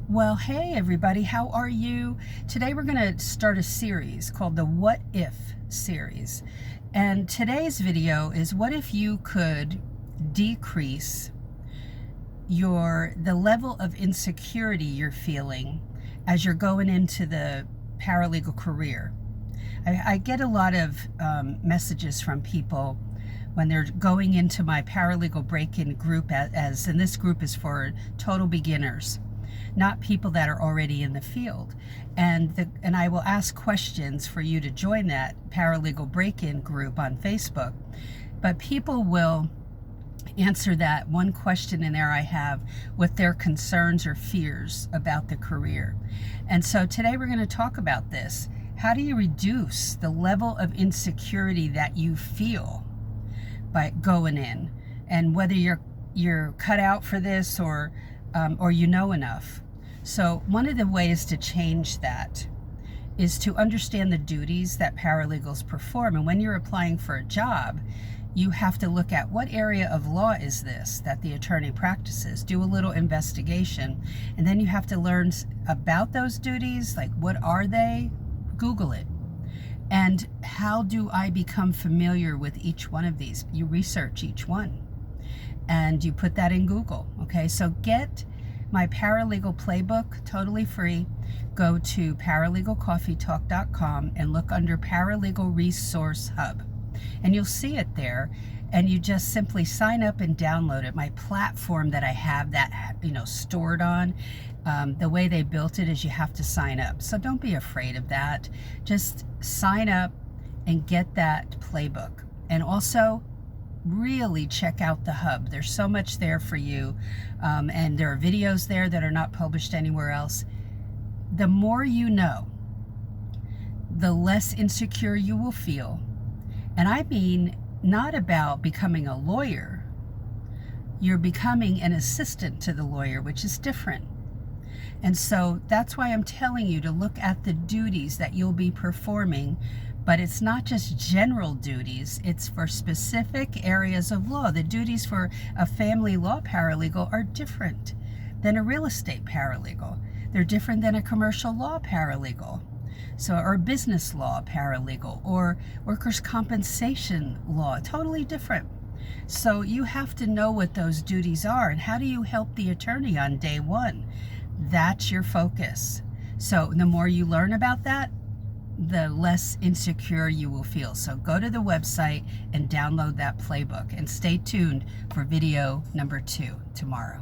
Well, hey everybody, how are you? Today we're going to start a series called the What If series. And today's video is what if you could decrease the level of insecurity you're feeling as you're going into the paralegal career. I get a lot of messages from people when they're going into my paralegal break-in group, and this group is for total beginners, not people that are already in the field. And I will ask questions for you to join that paralegal break-in group on Facebook. But people will answer that one question in there I have with their concerns or fears about the career. And so today we're going to talk about this. How do you reduce the level of insecurity that you feel by going in, and whether you're cut out for this or you know enough? So one of the ways to change that is to understand the duties that paralegals perform. And when you're applying for a job, you have to look at what area of law is this that the attorney practices, do a little investigation, and then you have to learn about those duties, like what are they? Google it. And how do I become familiar with each one of these? You research each one and you put that in Google. Okay, so get my Paralegal Playbook totally free. Go to paralegalcoffeetalk.com and look under Paralegal Resource Hub, and you'll see it there. And you just simply sign up and download it. My platform that I have that stored on, the way they built it is you have to sign up. So don't be afraid of that. Just sign up and get that playbook. And also really check out the hub. There's so much there for you, and there are videos there that are not published anywhere else. The more you know, the less insecure you will feel. And I mean, not about becoming a lawyer. You're becoming an assistant to the lawyer, which is different. And so that's why I'm telling you to look at the duties that you'll be performing. But it's not just general duties, it's for specific areas of law. The duties for a family law paralegal are different than a real estate paralegal. They're different than a commercial law paralegal. So, or business law paralegal, or workers' compensation law, totally different. So you have to know what those duties are, and how do you help the attorney on day one? That's your focus. So the more you learn about that, the less insecure you will feel. So go to the website and download that playbook, and stay tuned for video number 2 tomorrow.